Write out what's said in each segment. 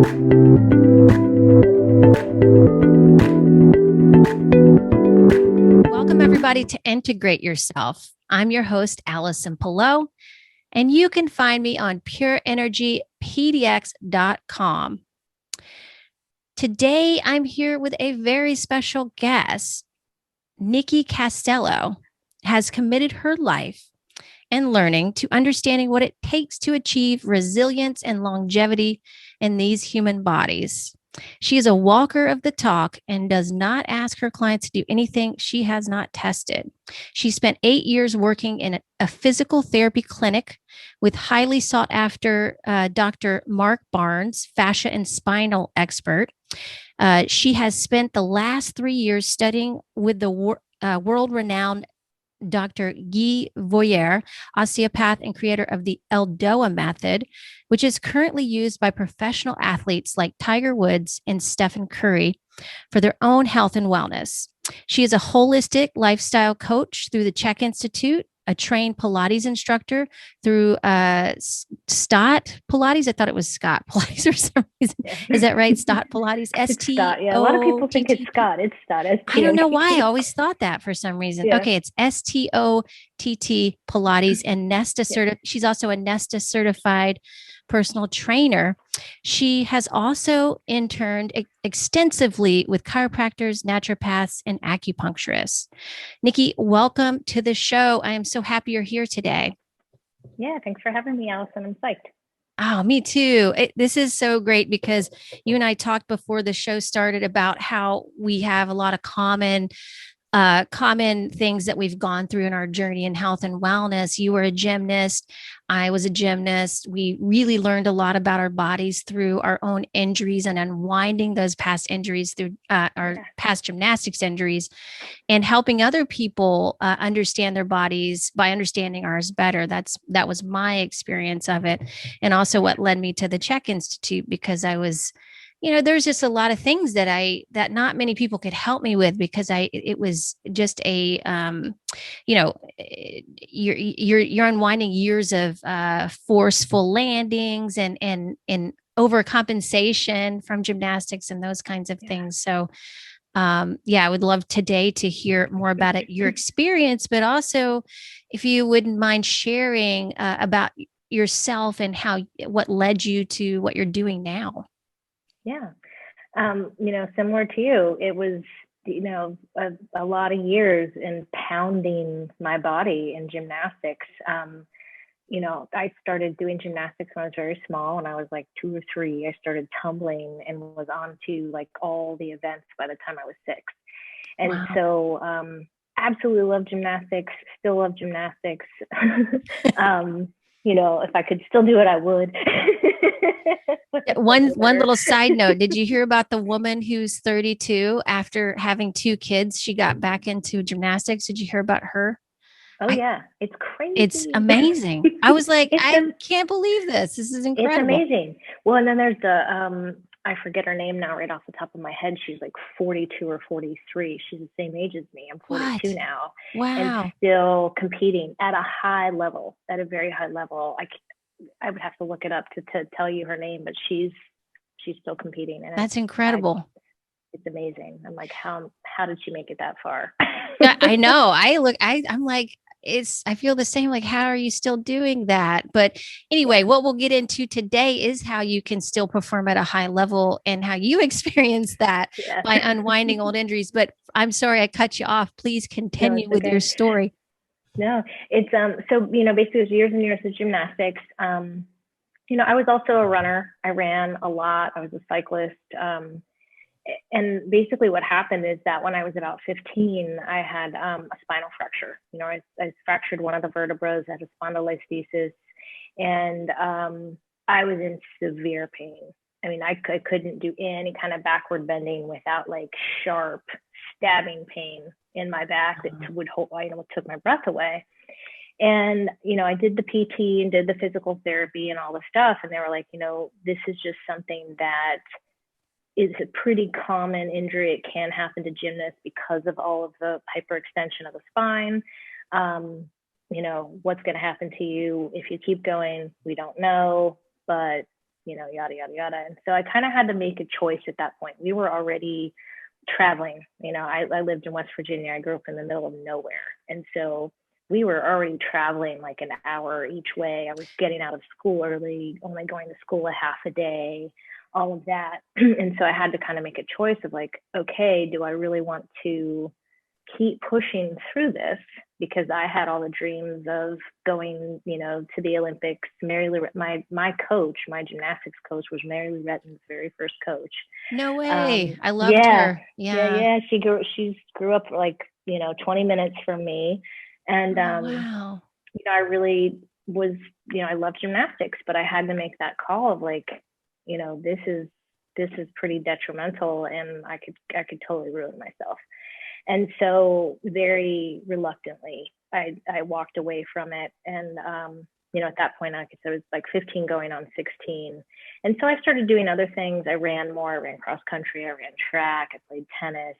Welcome, everybody, to Integrate Yourself. I'm your host, Allison Pillow, and you can find me on pureenergypdx.com. Today, I'm here with a very special guest. Nikki Costello has committed her life and learning to understanding what it takes to achieve resilience and longevity in these human bodies. She is a walker of the talk and does not ask her clients to do anything she has not tested. She spent 8 years working in a physical therapy clinic with highly sought after Dr. Mark Barnes, fascia and spinal expert. She has spent the last 3 years studying with the world-renowned Dr. Guy Voyer, osteopath and creator of the ELDOA Method, which is currently used by professional athletes like Tiger Woods and Stephen Curry for their own health and wellness. She is a holistic lifestyle coach through the CHEK Institute, a trained Pilates instructor through STOTT Pilates. I thought it was Scott Pilates for some reason. Is that right? STOTT Pilates? S-T-O-T-T. Yeah, a lot of people think it's Scott. It's STOTT. I don't know why. I always thought that for some reason. Yeah. Okay, it's STOTT Pilates and NESTA She's also a NESTA Certified Personal Trainer. She has also interned extensively with chiropractors, naturopaths, and acupuncturists. Nikki, welcome to the show. I am so happy you're here today. Yeah, thanks for having me, Allison. I'm psyched. Oh, me too. This is so great because you and I talked before the show started about how we have a lot of common things that we've gone through in our journey in health and wellness. You were a gymnast. I was a gymnast. We really learned a lot about our bodies through our own injuries and unwinding those past injuries through our past gymnastics injuries and helping other people understand their bodies by understanding ours better. That was my experience of it. And also what led me to the CHEK Institute, because I was, there's just a lot of things that not many people could help me with, because it was just a, you're unwinding years of forceful landings and overcompensation from gymnastics and those kinds of things. So, I would love today to hear more about it, your experience, but also if you wouldn't mind sharing about yourself and what led you to what you're doing now. Yeah. Similar to you, it was, a lot of years in pounding my body in gymnastics. I started doing gymnastics when I was very small, and I was like 2 or 3. I started tumbling and was on to like all the events by the time I was 6. And wow. So absolutely love gymnastics, still love gymnastics. If I could still do it, I would. One little side note. Did you hear about the woman who's 32 after having 2 kids? She got back into gymnastics. Did you hear about her? Oh, yeah. It's crazy. It's amazing. I was like, I can't believe this. This is incredible. It's amazing. Well, and then there's the, I forget her name now right off the top of my head. She's like 42 or 43. She's the same age as me. I'm 42 now. Wow. And still competing at a high level, at a very high level. I would have to look it up to tell you her name, but she's still competing. And that's incredible. It's amazing. I'm like, how did she make it that far? I know. I'm like, I feel the same. Like, how are you still doing that? But anyway, what we'll get into today is how you can still perform at a high level and how you experience that by unwinding old injuries. But I'm sorry, I cut you off. Please continue with your story. No, it's, so, basically it was years and years of gymnastics. I was also a runner. I ran a lot. I was a cyclist. And basically what happened is that when I was about 15, I had a spinal fracture. I fractured one of the vertebrae, I had a spondylolisthesis, and I was in severe pain. I mean, I couldn't do any kind of backward bending without like sharp stabbing pain in my back that would took my breath away. And, I did the PT and did the physical therapy and all the stuff. And they were like, this is just something that is a pretty common injury. It can happen to gymnasts because of all of the hyperextension of the spine. What's going to happen to you if you keep going, we don't know, but yada, yada, yada. And so I kind of had to make a choice at that point. We were already traveling. I lived in West Virginia. I grew up in the middle of nowhere. And so we were already traveling like an hour each way. I was getting out of school early, only going to school a half a day, all of that. And so I had to kind of make a choice of like, okay, do I really want to keep pushing through this? Because I had all the dreams of going, to the Olympics. My coach, my gymnastics coach, was Mary Lou Retton's very first coach. No way. I loved her. Yeah. She grew up like, 20 minutes from me. And, wow. I really was, I love gymnastics, but I had to make that call of like, this is pretty detrimental, and I could totally ruin myself. And so very reluctantly, I walked away from it. And, at that point, like I said, I was like 15 going on 16. And so I started doing other things. I ran more. I ran cross country. I ran track. I played tennis.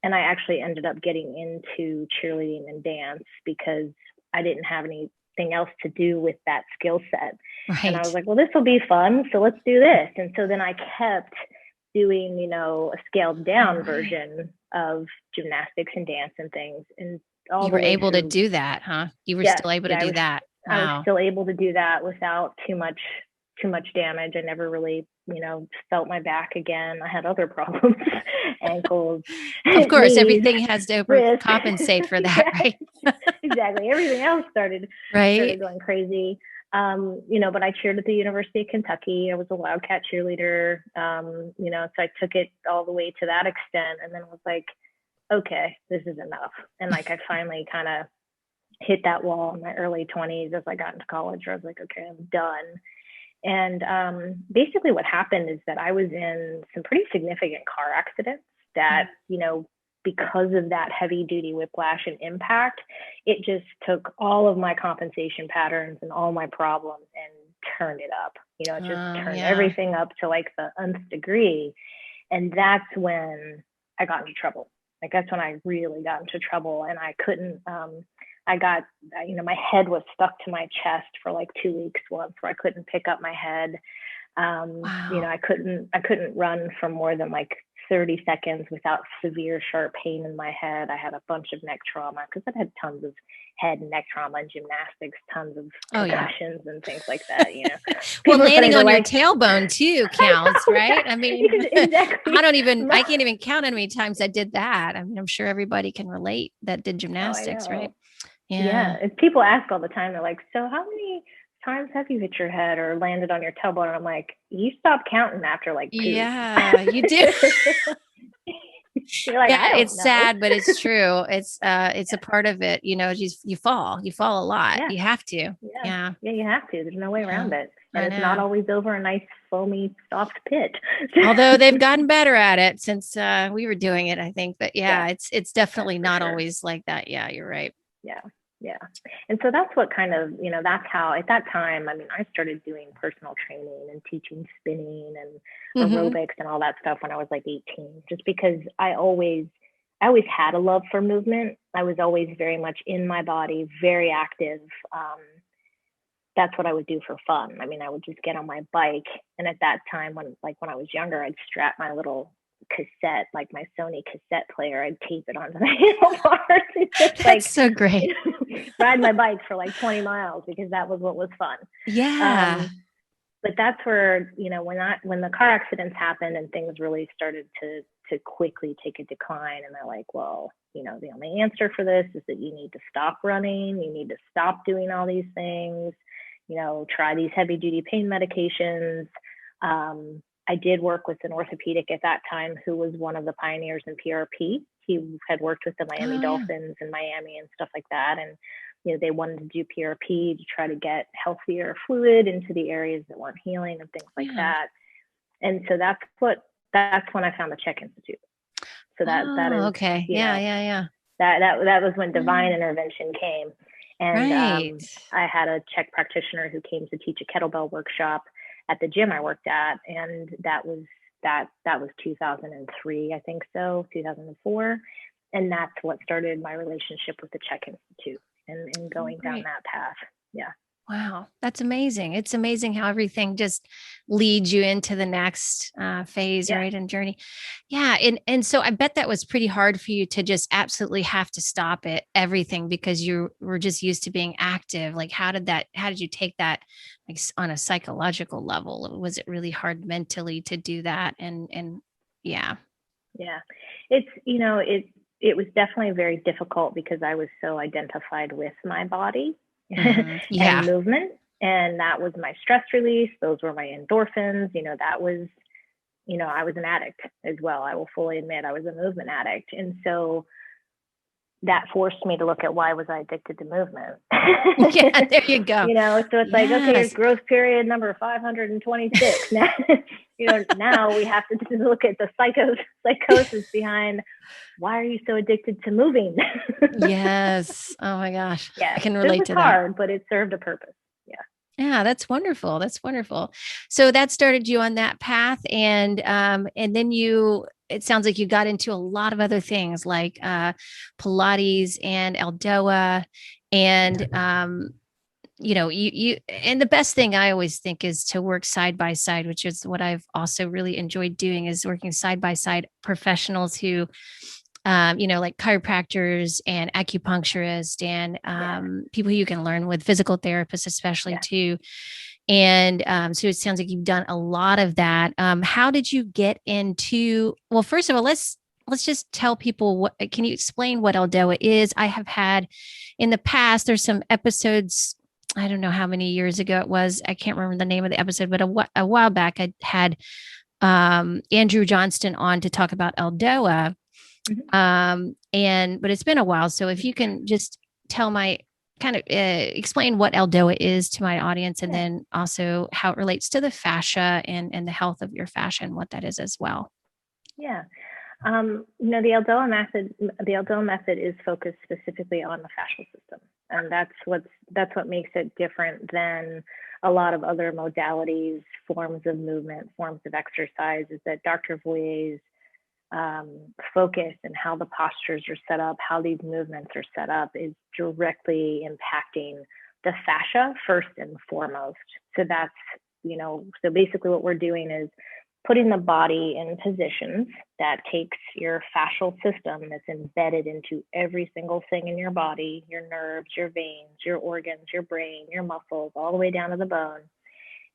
And I actually ended up getting into cheerleading and dance because I didn't have anything else to do with that skill set. Right. And I was like, well, this will be fun, so let's do this. And so then I kept doing, a scaled down version of gymnastics and dance and things. And you were able to do that, huh? You were still able to do that. Wow. I was still able to do that without too much damage. I never really, felt my back again. I had other problems, ankles. Of course, knees, everything has to compensate for that, right? Exactly. Everything else started going crazy. But I cheered at the University of Kentucky. I was a Wildcat cheerleader. So I took it all the way to that extent, and then was like, okay, this is enough. And like, I finally kind of hit that wall in my early 20s as I got into college, where I was like, okay, I'm done. And basically what happened is that I was in some pretty significant car accidents that, because of that heavy duty whiplash and impact, it just took all of my compensation patterns and all my problems and turned it up. It just turned everything up to like the nth degree. And that's when I got into trouble. Like, that's when I really got into trouble, and I couldn't, my head was stuck to my chest for like 2 weeks once, where I couldn't pick up my head. Wow. I couldn't run for more than like 30 seconds without severe sharp pain in my head. I had a bunch of neck trauma because I've had tons of head and neck trauma in gymnastics, tons of concussions and things like that. Well, landing on your tailbone too counts, right? I mean, exactly. I can't even count how many times I did that. I mean, I'm sure everybody can relate that did gymnastics, right? Yeah. And people ask all the time, they're like, so how many times have you hit your head or landed on your tailbone? And I'm like, you stop counting after like 2. Yeah, you do. You're like, it's sad, but it's true. It's a part of it. You fall a lot. Yeah. You have to. Yeah, you have to. There's no way around it. And it's not always over a nice foamy soft pit. Although they've gotten better at it since we were doing it, I think. But it's definitely not always like that. Yeah, you're right. Yeah. And so that's what kind of, that's how at that time, I mean, I started doing personal training and teaching spinning and aerobics and all that stuff when I was like 18, just because I always had a love for movement. I was always very much in my body, very active. That's what I would do for fun. I mean, I would just get on my bike. And at that time, when I was younger, I'd strap my little cassette, like my Sony cassette player, I'd tape it onto the handlebars. That's so great. Ride my bike for like 20 miles because that was what was fun. Yeah. But that's where, when the car accidents happened and things really started to quickly take a decline, and they're like, well, the only answer for this is that you need to stop running. You need to stop doing all these things, try these heavy duty pain medications. I did work with an orthopedic at that time who was one of the pioneers in PRP. He had worked with the Miami Dolphins in Miami and stuff like that. And, they wanted to do PRP to try to get healthier fluid into the areas that weren't healing and things like that. And so that's when I found the CHEK Institute. So that is okay. That was when divine intervention came. And I had a CHEK practitioner who came to teach a kettlebell workshop at the gym I worked at, and that was 2003, I think so, 2004, and that's what started my relationship with the CHEK Institute and going down that path. Yeah. Wow, that's amazing. It's amazing how everything just leads you into the next phase, Yeah. right? And journey. Yeah. And so I bet that was pretty hard for you to just absolutely have to stop it, everything, because you were just used to being active. Like, how did you take that like on a psychological level? Was it really hard mentally to do that? And yeah. Yeah. It's, it was definitely very difficult because I was so identified with my body and Yeah. movement. And that was my stress release. Those were my endorphins. That was, I was an addict as well. I will fully admit I was a movement addict. And so that forced me to look at why was I addicted to movement. Yeah, there you go. So it's like, okay, here's Yes. growth period number 526. Now, now we have to just look at the psychosis behind why are you so addicted to moving? Yes. Oh my gosh. Yeah, I can it relate was to that. hard, but it served a purpose. Yeah. Yeah, that's wonderful. That's wonderful. So that started you on that path, and then it sounds like you got into a lot of other things like Pilates and ELDOA, and and the best thing I always think is to work side by side, which is what I've also really enjoyed doing, is working side by side professionals who like chiropractors and acupuncturists and people you can learn with, physical therapists, especially Yeah. too. And so it sounds like you've done a lot of that. How did you get into? Well, first of all, let's just tell people what. Can you explain what ELDOA is? I have had in the past. There's some episodes. I don't know how many years ago it was. I can't remember the name of the episode, but a while back I had Andrew Johnston on to talk about ELDOA. But it's been a while. So if you can just tell my kind of explain what ELDOA is to my audience, and then also how it relates to the fascia and the health of your fascia and what that is as well. Yeah. The ELDOA method is focused specifically on the fascial system. And that's what makes it different than a lot of other modalities, forms of movement, forms of exercise, is that Dr. Voyer's focus and how the postures are set up, how these movements are set up, is directly impacting the fascia first and foremost. So that's, so basically what we're doing is putting the body in positions that takes your fascial system that's embedded into every single thing in your body, your nerves, your veins, your organs, your brain, your muscles, all the way down to the bone.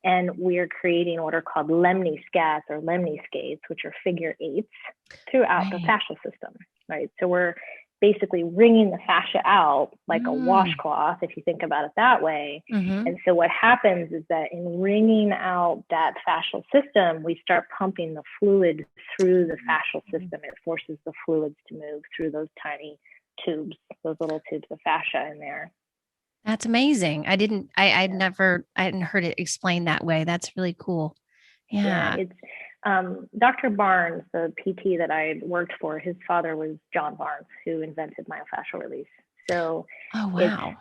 And we're creating what are called lemniscats or lemniscates, which are figure eights throughout the fascial system, right? So we're basically wringing the fascia out like a washcloth, if you think about it that way. And so what happens is that in wringing out that fascial system, we start pumping the fluid through the fascial system. It forces the fluids to move through those tiny tubes, those little tubes of fascia in there. That's amazing. I hadn't heard it explained that way. That's really cool. Yeah. It's Dr. Barnes, the PT that I worked for, his father was John Barnes, who invented myofascial release. So, oh, wow.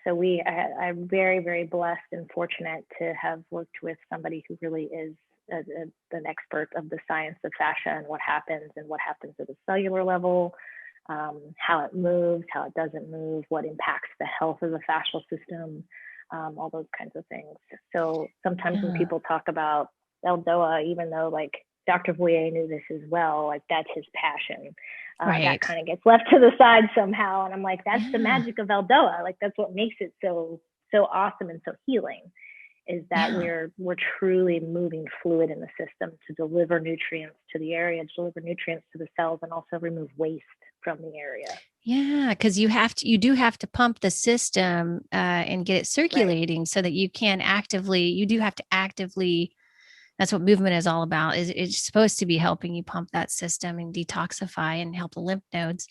So I'm very, very blessed and fortunate to have worked with somebody who really is an expert of the science of fascia and what happens at a cellular level, how it moves, how it doesn't move, what impacts the health of the fascial system, all those kinds of things. So sometimes when people talk about ELDOA, even though like Dr. Voyer knew this as well, like that's his passion. That kind of gets left to the side somehow. And I'm like, that's the magic of ELDOA. Like that's what makes it so awesome and so healing, is that we're truly moving fluid in the system to deliver nutrients to the area, to deliver nutrients to the cells, and also remove waste from the area. Yeah, because you do have to pump the system and get it circulating so that you do have to actively. That's what movement is all about. It's supposed to be helping you pump that system and detoxify and help the lymph nodes.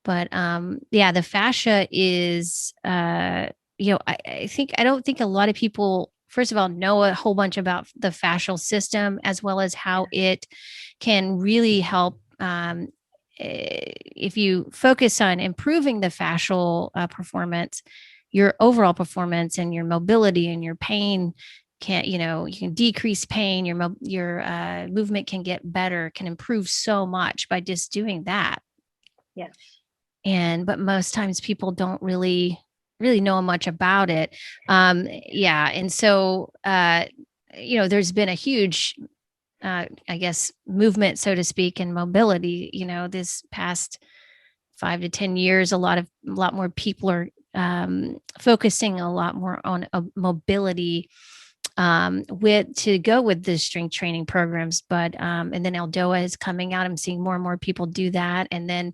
But the fascia is, I don't think a lot of people, first of all, know a whole bunch about the fascial system, as well as how it can really help. If you focus on improving the fascial performance, your overall performance and your mobility and your pain you can decrease pain, your movement can get better, can improve so much by just doing that. Yeah. But most times people don't really really know much about it. Yeah. And so, there's been a huge, I guess, movement, so to speak, in mobility, this past 5 to 10 years, a lot more people are focusing a lot more on mobility to go with the strength training programs. But and then ELDOA is coming out. I'm seeing more and more people do that. And then,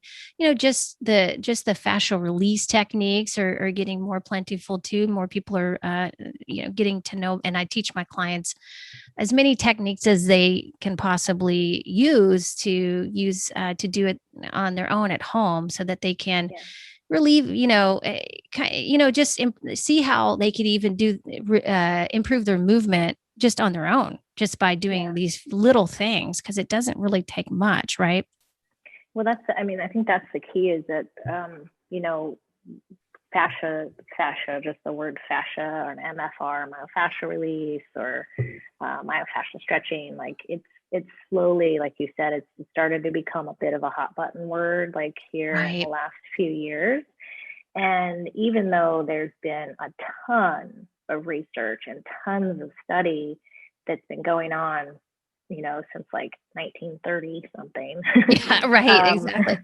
just the fascial release techniques are getting more plentiful too. More people are getting to know. And I teach my clients as many techniques as they can possibly to do it on their own at home, so that they can relieve, just see how they could even improve their movement just on their own, just by doing these little things, because it doesn't really take much, right? Well, I think that's the key, is that, fascia, just the word fascia, or an MFR, myofascial release, or myofascial stretching, like it's slowly, like you said, it's started to become a bit of a hot button word, like here in the last few years. And even though there's been a ton of research and tons of study that's been going on, since like 1930 something. Yeah, right. Exactly.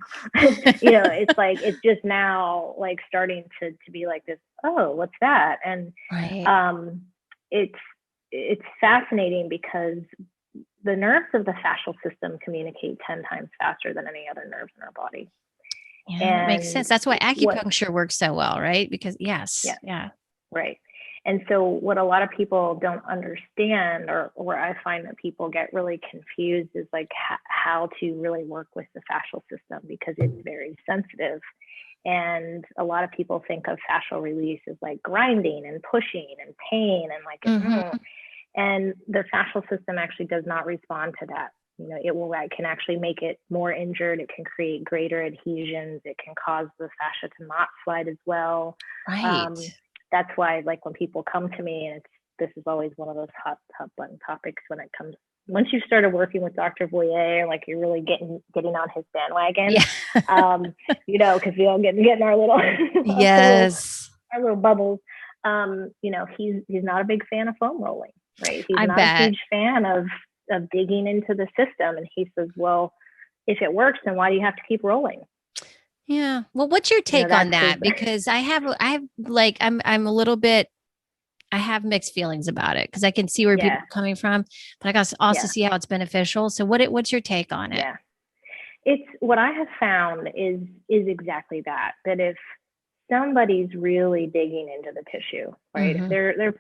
It's like, it's just now like starting to be like this, oh, what's that? And it's fascinating, because the nerves of the fascial system communicate 10 times faster than any other nerves in our body. Yeah, that makes sense. That's why acupuncture works so well, right? Because right. And so what a lot of people don't understand, or I find that people get really confused, is like how to really work with the fascial system, because it's very sensitive. And a lot of people think of fascial release as like grinding and pushing and pain and like, and the fascial system actually does not respond to that. It can actually make it more injured. It can create greater adhesions. It can cause the fascia to not slide as well. Right. That's why, like, when people come to me, and this is always one of those hot button topics when it comes. Once you started working with Dr. Voyer, like, you're really getting on his bandwagon. Because we all getting our little our little bubbles. He's not a big fan of foam rolling, right? He's not a huge fan of digging into the system. And he says, well, if it works, then why do you have to keep rolling? Yeah. Well, what's your take on that? Because I'm a little bit, I have mixed feelings about it, because I can see where people are coming from, but I can also see how it's beneficial. So what's your take on it? Yeah. It's what I have found is exactly that if somebody's really digging into the tissue, right? If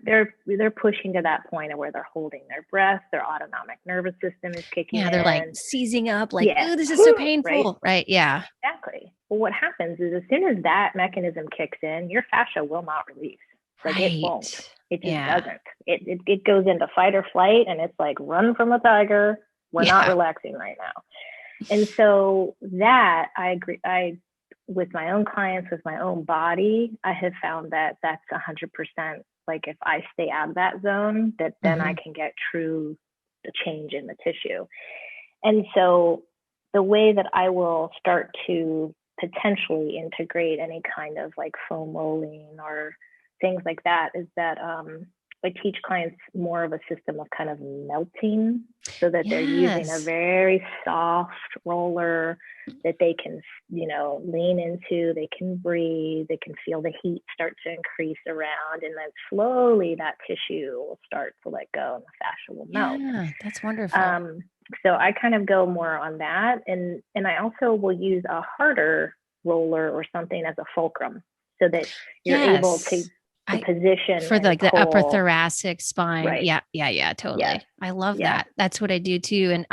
they're pushing to that point of where they're holding their breath, their autonomic nervous system is kicking in. Yeah, they're like seizing up, like, oh, this is so painful, right? Yeah, exactly. Well, what happens is, as soon as that mechanism kicks in, your fascia will not release. Like, it won't. It just doesn't. It goes into fight or flight, and it's like, run from the tiger. We're not relaxing right now. And so that, I agree. With my own clients, with my own body, I have found that that's 100%. Like, if I stay out of that zone, that then I can get the change in the tissue. And so the way that I will start to potentially integrate any kind of like foam rolling or things like that is that I teach clients more of a system of kind of melting, so that they're using a very soft roller that they can, lean into, they can breathe, they can feel the heat start to increase around, and then slowly that tissue will start to let go and the fascia will melt. Yeah, that's wonderful. So I kind of go more on that. And I also will use a harder roller or something as a fulcrum, so that you're able to position for the upper thoracic spine. Right. Yeah, totally. Yeah. I love that. That's what I do too. And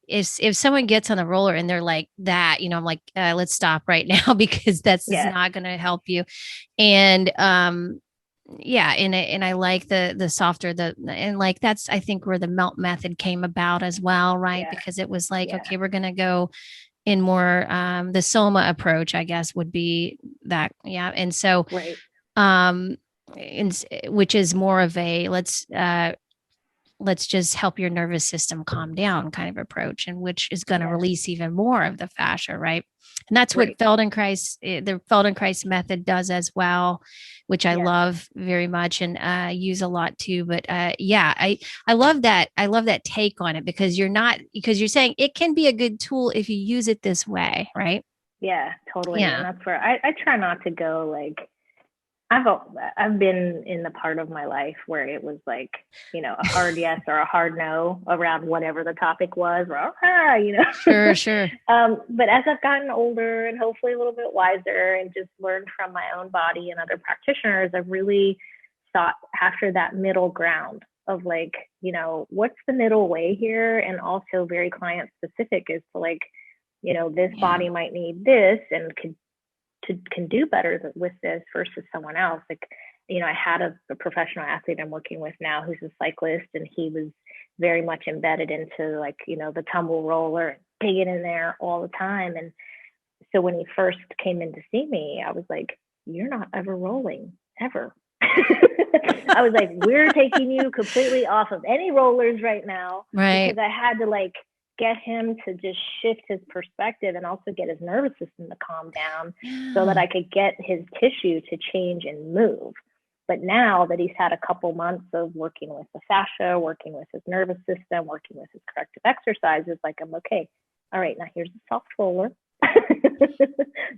if someone gets on the roller and they're like that, I'm like, let's stop right now, because that's not going to help you. And, and I like the softer, and like, that's, I think, where the melt method came about as well. Right. Yeah. Because it was like, okay, we're going to go in more, the Soma approach, I guess, would be that. Yeah. And so, which is more of a, let's, let's just help your nervous system calm down kind of approach, and which is going to Yeah. release even more of the fascia, right? And that's what Right. the Feldenkrais method does as well, which I Yes. love very much and use a lot too. But yeah, I love that. I love that take on it, because you're saying it can be a good tool if you use it this way, right? Yeah, totally. And Yeah. that's where I try not to go like, I've been in the part of my life where it was like, a hard yes or a hard no around whatever the topic was, or Sure, sure. But as I've gotten older and hopefully a little bit wiser and just learned from my own body and other practitioners, I've really sought after that middle ground of like, what's the middle way here? And also very client specific is to like, this Yeah. body might need this and can do better with this versus someone else. Like, I had a professional athlete I'm working with now who's a cyclist, and he was very much embedded into like, the tumble roller, digging in there all the time. And so when he first came in to see me, I was like, you're not ever rolling, ever. I was like, we're taking you completely off of any rollers right now, Right. because I had to like get him to just shift his perspective and also get his nervous system to calm down so that I could get his tissue to change and move. But now that he's had a couple months of working with the fascia, working with his nervous system, working with his corrective exercises, like, I'm okay. All right, now here's a soft roller.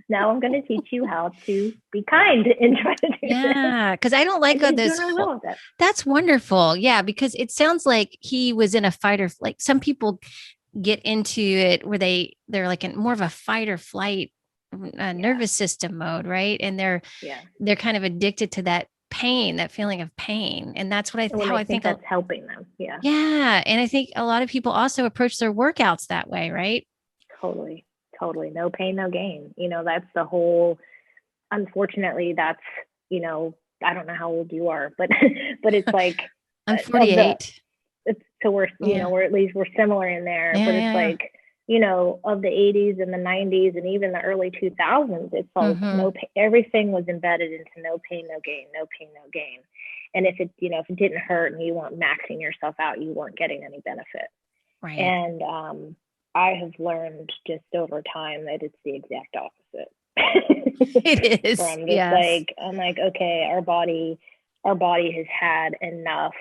Now I'm going to teach you how to be kind and try to do Yeah, because I don't like this. this. Really well with that. That's wonderful. Yeah, because it sounds like he was in a fight or like some people get into it where they're like in more of a fight or flight nervous system mode, right? And they're kind of addicted to that pain, that feeling of pain, and that's what When how they I think think. that's helping them. Yeah. Yeah, and I think a lot of people also approach their workouts that way, right? Totally. No pain, no gain. That's the whole. Unfortunately, that's I don't know how old you are, but it's like I'm 48. So we're we're at least we're similar in there, but it's like of the 80s and the 90s and even the early 2000s, it's like no pain, everything was embedded into no pain, no gain, no pain, no gain. And if it if it didn't hurt and you weren't maxing yourself out, you weren't getting any benefit. Right. And I have learned just over time that it's the exact opposite. It is. From just like, I'm like, okay, our body has had enough.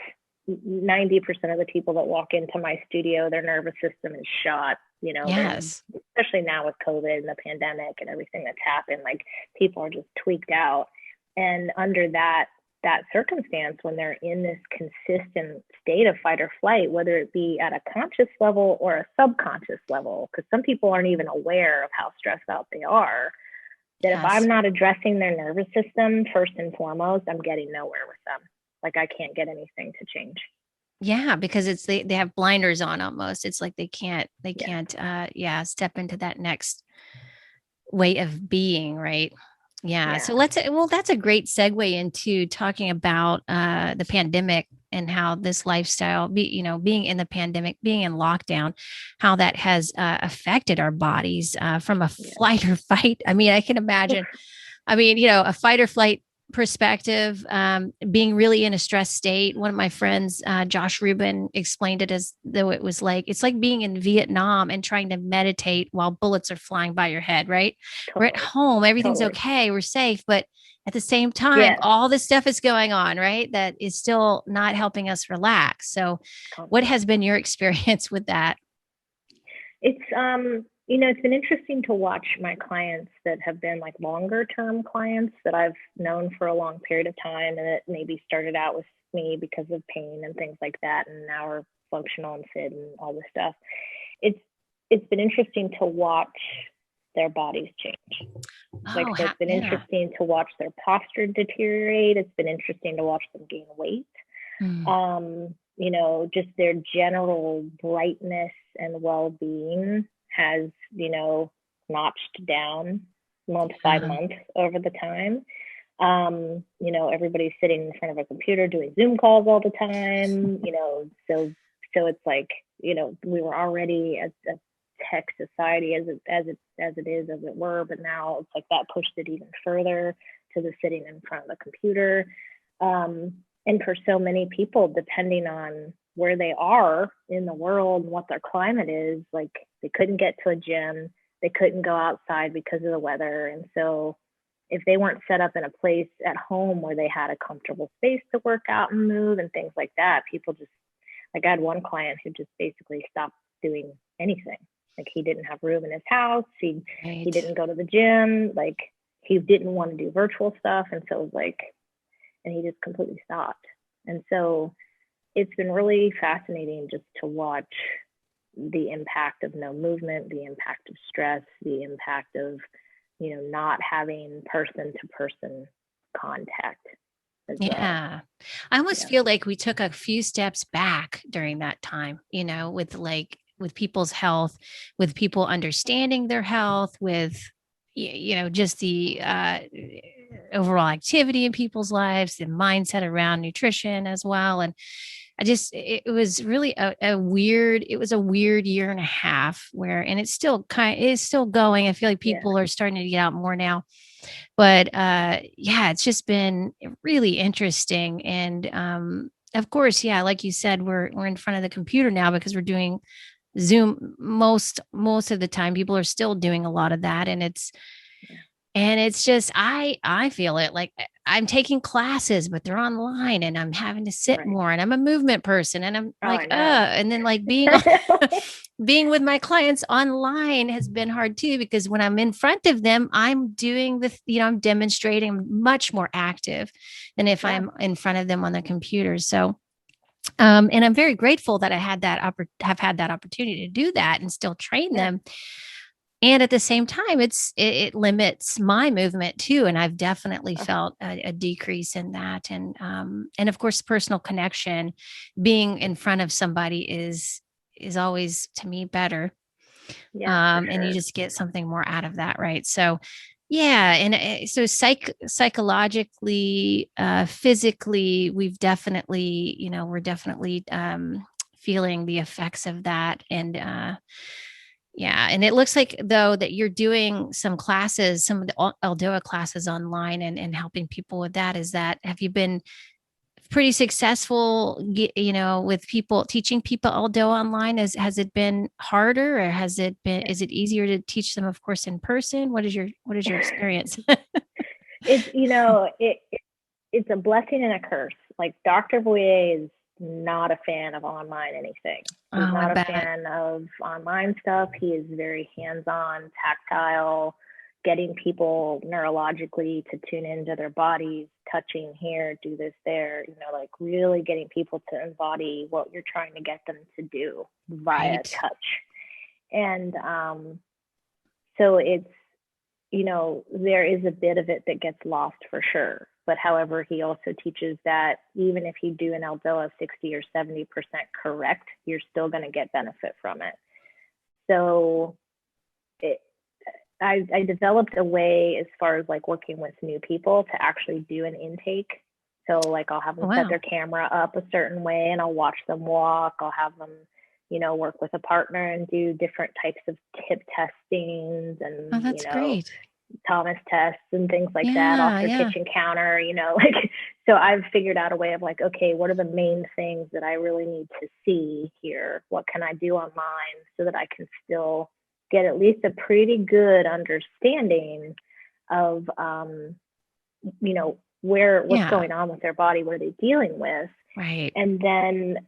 90% of the people that walk into my studio, their nervous system is shot. Yes. Especially now with COVID and the pandemic and everything that's happened, like people are just tweaked out. And under that circumstance, when they're in this consistent state of fight or flight, whether it be at a conscious level or a subconscious level, because some people aren't even aware of how stressed out they are, that if I'm not addressing their nervous system first and foremost, I'm getting nowhere with them. Like I can't get anything to change. Yeah, because it's they have blinders on almost. It's like they can't step into that next way of being, right? Yeah. So that's a great segue into talking about the pandemic and how this lifestyle, being in the pandemic, being in lockdown, how that has affected our bodies from a flight or fight. I mean, I can imagine. I mean, a fight or flight perspective, being really in a stress state. One of my friends, Josh Rubin, explained it as though it's like being in Vietnam and trying to meditate while bullets are flying by your head, right? We're at home, everything's okay, we're safe, but at the same time, all this stuff is going on, right? That is still not helping us relax. So what has been your experience with that? It's it's been interesting to watch my clients that have been like longer term clients that I've known for a long period of time, and it maybe started out with me because of pain and things like that, and now are functional and fit and all this stuff. It's been interesting to watch their bodies change. So it's been interesting to watch their posture deteriorate. It's been interesting to watch them gain weight. Just their general brightness and well-being has, notched down month by month over the time. Everybody's sitting in front of a computer doing Zoom calls all the time, so it's like, we were already a tech society as it were, but now it's like that pushed it even further to the sitting in front of the computer. And for so many people, depending on where they are in the world and what their climate is, like they couldn't get to a gym, they couldn't go outside because of the weather. And so if they weren't set up in a place at home where they had a comfortable space to work out and move and things like that, people just, like, I had one client who just basically stopped doing anything. Like, he didn't have room in his house. He didn't go to the gym. Like, he didn't want to do virtual stuff. And so it was like, and he just completely stopped. And so it's been really fascinating just to watch the impact of no movement, the impact of stress, the impact of, you know, not having person to person contact as Yeah. well. I almost feel like we took a few steps back during that time, you know, with people's health, with people understanding their health, with, you know, just the overall activity in people's lives, the mindset around nutrition as well. And it was really a weird year and a half and it's still it's still going. I feel like people are starting to get out more now, but yeah, it's just been really interesting. And of course, yeah, like you said, we're in front of the computer now because we're doing Zoom most of the time. People are still doing a lot of that, and it's just I feel it like I'm taking classes, but they're online, and I'm having to sit more, and I'm a movement person, and I'm like, and then like being with my clients online has been hard too, because when I'm in front of them, I'm doing I'm demonstrating, I'm much more active than if I'm in front of them on the computer. So and I'm very grateful that I had have had that opportunity to do that and still train them. And at the same time, it limits my movement too. And I've definitely felt a decrease in that. And of course, personal connection, being in front of somebody is always, to me, better. And you just get something more out of that. Right. So, yeah. And so psychologically, physically, we're definitely feeling the effects of that. And, yeah. And it looks like, though, that you're doing some classes, some of the ELDOA classes online, and helping people with that. Have you been pretty successful, with people teaching people ELDOA online? Has it been harder, or is it easier to teach them, of course, in person? What is your experience? It's, it's a blessing and a curse. Like, Dr. Voyer is not a fan of online anything. He's not a fan of online stuff. He is very hands-on, tactile, getting people neurologically to tune into their bodies, touching here, do this there, like really getting people to embody what you're trying to get them to do via touch. And so it's, there is a bit of it that gets lost for sure. But however, he also teaches that even if you do an ELDOA 60 or 70% correct, you're still going to get benefit from it. So I developed a way, as far as like working with new people, to actually do an intake. So like, I'll have them set their camera up a certain way, and I'll watch them walk. I'll have them, work with a partner and do different types of hip testings and, great. Thomas tests and things like that off your kitchen counter, so I've figured out a way of like, okay, what are the main things that I really need to see here? What can I do online so that I can still get at least a pretty good understanding of, what's going on with their body, what are they dealing with? Right. And then,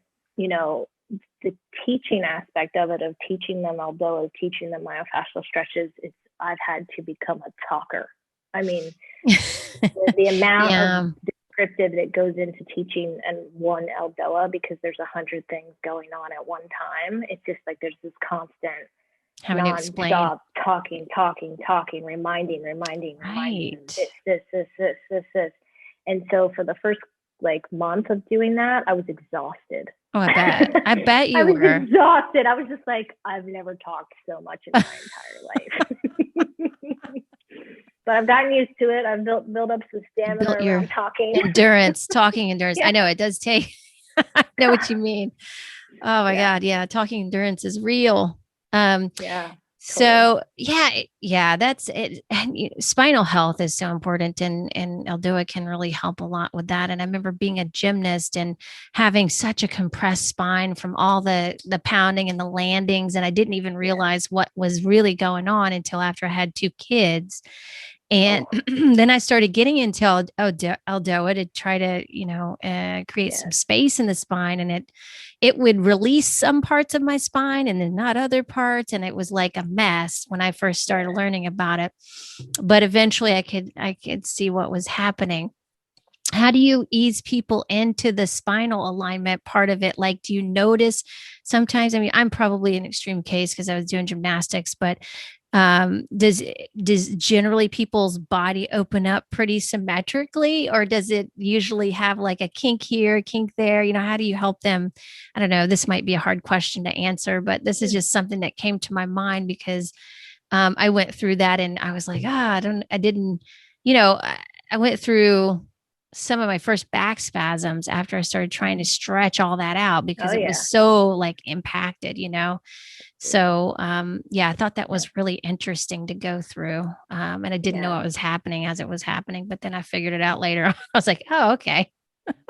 the teaching aspect of it, of teaching them ELDOA, teaching them myofascial stretches, I've had to become a talker. I mean, the amount of descriptive that goes into teaching and one ELDOA, because there's 100 things going on at one time. It's just like there's this constant having to explain, talking, reminding, this. And so for the first month of doing that, I was exhausted. Oh, I bet you were. I was exhausted. I was just like, I've never talked so much in my entire life. But I've gotten used to it. I've built up some stamina around talking. Talking endurance. I know it does take, I know what you mean. Oh my God. Yeah. Talking endurance is real. totally. So yeah, that's it. And spinal health is so important, and ELDOA can really help a lot with that. And I remember being a gymnast and having such a compressed spine from all the pounding and the landings, and I didn't even Yeah. realize what was really going on until after I had two kids. And Oh, then I started getting into ELDOA to try to, create some yeah. space in the spine, and it would release some parts of my spine and then not other parts, and it was like a mess when I first started Yeah. learning about it. But eventually, I could see what was happening. How do you ease people into the spinal alignment part of it? Like, do you notice sometimes? I mean, I'm probably an extreme case because I was doing gymnastics, but does generally people's body open up pretty symmetrically, or does it usually have like a kink here, kink there? How do you help them? I don't know. This might be a hard question to answer, but this is just something that came to my mind because I went through that and I was like, I didn't, I went through some of my first back spasms after I started trying to stretch all that out Oh because it was yeah. so like impacted. Absolutely. So, yeah, I thought that Yeah. was really interesting to go through. And I didn't know Yeah. what was happening as it was happening, but then I figured it out later. I was like, oh, okay.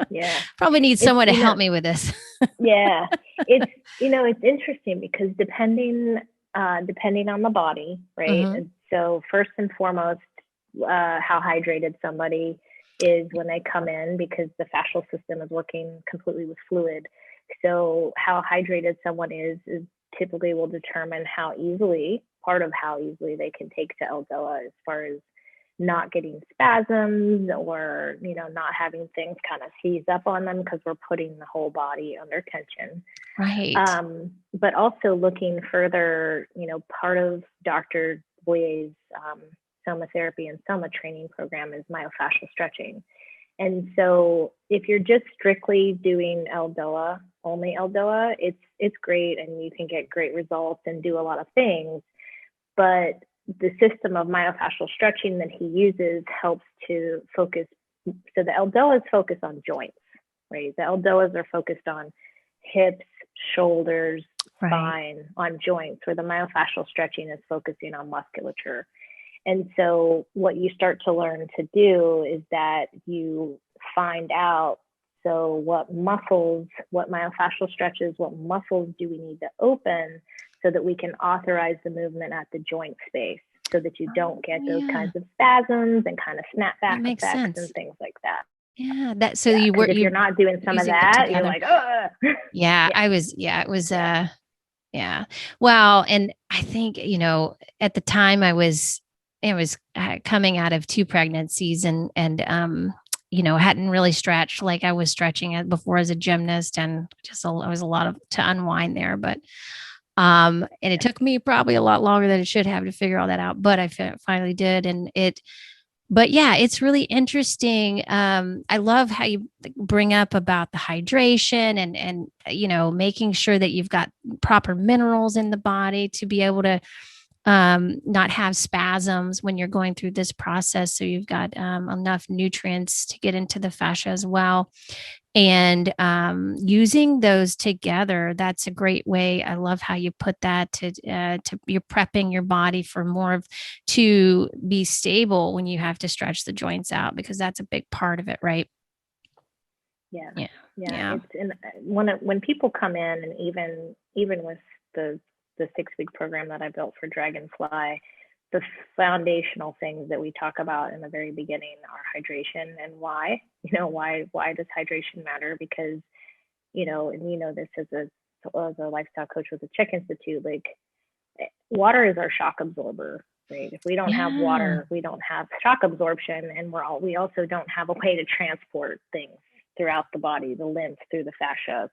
Yeah. Probably need It's, someone to help me with this. yeah, it's, it's interesting because depending on the body, right? Mm-hmm. And so first and foremost, how hydrated somebody is when they come in, because the fascial system is working completely with fluid. So how hydrated someone is typically will determine part of how easily they can take to ELDOA, as far as not getting spasms, or not having things kind of seize up on them, because we're putting the whole body under tension. Right. But also looking further, part of Dr. Voyer's soma therapy and soma training program is myofascial stretching. And so if you're just strictly doing ELDOA, only ELDOA, it's great and you can get great results and do a lot of things. But the system of myofascial stretching that he uses helps to focus. So the ELDOAs focus on joints, right? The ELDOAs are focused on hips, shoulders, Right. spine, on joints, where the myofascial stretching is focusing on musculature. And so what you start to learn to do is that you find out, so what myofascial stretches, what muscles do we need to open so that we can authorize the movement at the joint space, so that you don't Oh, get those yeah. kinds of spasms and kind of That snapback makes effects and sense. things like that. Yeah. That so Yeah, you because were if you're you not doing some of using it that, you're together. like, oh, Yeah, yeah, I was, yeah, it was yeah, yeah. Well, and I think, at the time I was coming out of two pregnancies and hadn't really stretched like I was stretching it before as a gymnast, and just it was a lot of to unwind there, but and it yeah, took me probably a lot longer than it should have to figure all that out, but I finally did. But yeah, it's really interesting. I love how you bring up about the hydration and making sure that you've got proper minerals in the body to be able to not have spasms when you're going through this process. So you've got enough nutrients to get into the fascia as well. And using those together, that's a great way. I love how you put that to you're prepping your body for more of to be stable when you have to stretch the joints out, because that's a big part of it, right? yeah, Yeah. yeah. Yeah. It's and when people come in, and even with the 6-week program that I built for Dragonfly, the foundational things that we talk about in the very beginning are hydration. And why. Why does hydration matter? Because and this as a lifestyle coach with the CHEK Institute, like, water is our shock absorber, right? If we don't have Yeah. water, we don't have shock absorption, and we also don't have a way to transport things throughout the body, the lymph through the fascia.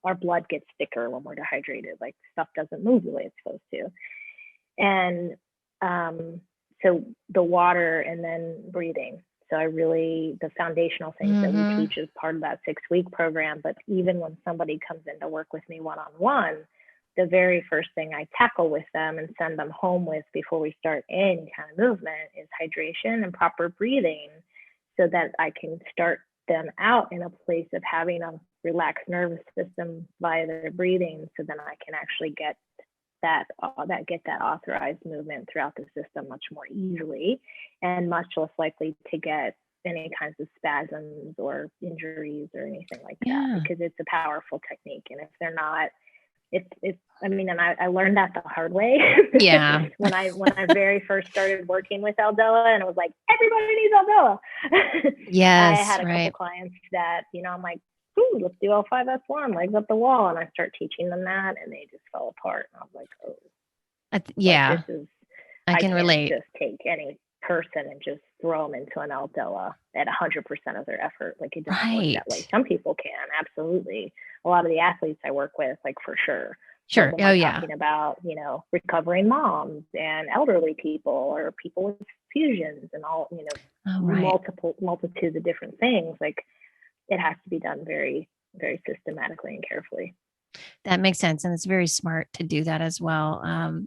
Our blood gets thicker when we're dehydrated, like stuff doesn't move the way it's supposed to. And so the water, and then breathing. So the foundational things that we Mm-hmm. teach as part of that 6-week program. But even when somebody comes in to work with me one-on-one, the very first thing I tackle with them and send them home with before we start any kind of movement is hydration and proper breathing, so that I can start them out in a place of having a relaxed nervous system via their breathing, so then I can actually get get that authorized movement throughout the system much more easily, and much less likely to get any kinds of spasms or injuries or anything like that, because it's a powerful technique. And if they're not, and I learned that the hard way. Yeah. when I very first started working with ELDOA, and it was like, everybody needs ELDOA. Yes. I had a couple clients that, I'm like, ooh, let's do L5S1, legs up the wall. And I start teaching them that, and they just fell apart. And I was like, oh, yeah, I can relate. Just take any person and just throw them into an ELDOA at 100% of their effort. Like, it doesn't work that way. Some people can, absolutely. A lot of the athletes I work with, like, for sure. Sure. Oh, yeah. Talking about, recovering moms and elderly people, or people with fusions and all, multitudes of different things. Like, it has to be done very, very systematically and carefully. That makes sense. And it's very smart to do that as well.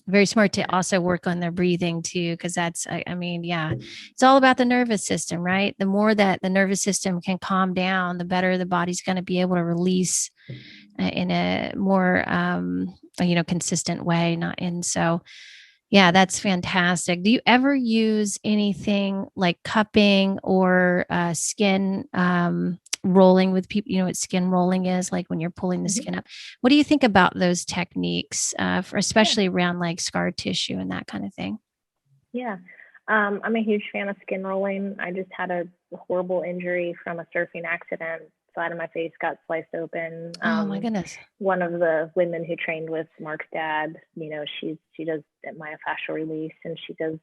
Very smart to also work on their breathing too, because that's, it's all about the nervous system, right? The more that the nervous system can calm down, the better the body's going to be able to release in a more, consistent way. Yeah, that's fantastic. Do you ever use anything like cupping or skin rolling with people? You know what skin rolling is, like when you're pulling the skin up. What do you think about those techniques, especially around like scar tissue and that kind of thing? Yeah, I'm a huge fan of skin rolling. I just had a horrible injury from a surfing accident. Side of my face got sliced open. Oh my goodness. One of the women who trained with Mark's dad, she does myofascial release, and she does,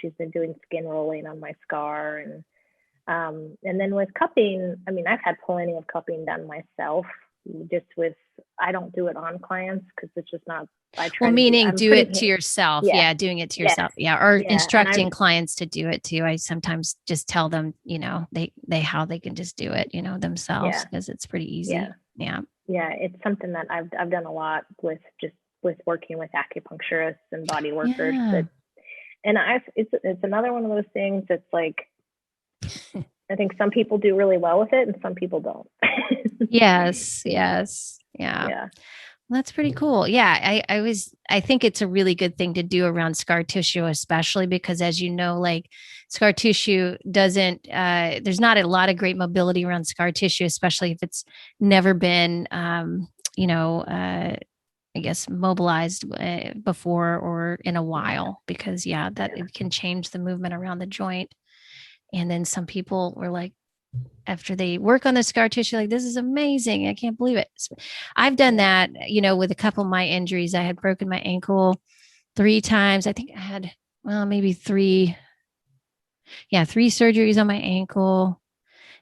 she's been doing skin rolling on my scar. And then with cupping, I've had plenty of cupping done myself, I don't do it on clients because it's just not, meaning do it to yourself. Yeah. Doing it to yourself. Yeah. Or instructing clients to do it too. I sometimes just tell them, how they can just do it, themselves, because it's pretty easy. Yeah. It's something that I've done a lot with working with acupuncturists and body workers. It's another one of those things that's like, I think some people do really well with it and some people don't. Yes. Yeah. That's pretty cool. Yeah. I think it's a really good thing to do around scar tissue, especially because, as you know, like scar tissue doesn't, there's not a lot of great mobility around scar tissue, especially if it's never been, I guess mobilized before or in a while, because it can change the movement around the joint. And then some people were like, after they work on the scar tissue, like, this is amazing. I can't believe it. I've done that, with a couple of my injuries. I had broken my ankle 3 times. I think I had, maybe 3 surgeries on my ankle.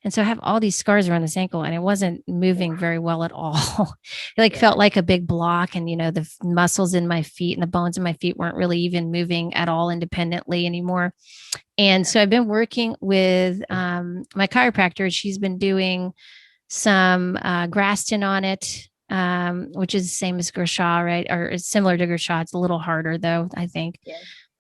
And so I have all these scars around this ankle, and it wasn't moving very well at all. It felt like a big block, and, the muscles in my feet and the bones in my feet weren't really even moving at all independently anymore. And so I've been working with my chiropractor. She's been doing some Graston on it, which is the same as Grisha, right? Or it's similar to Grisha. It's a little harder though, I think.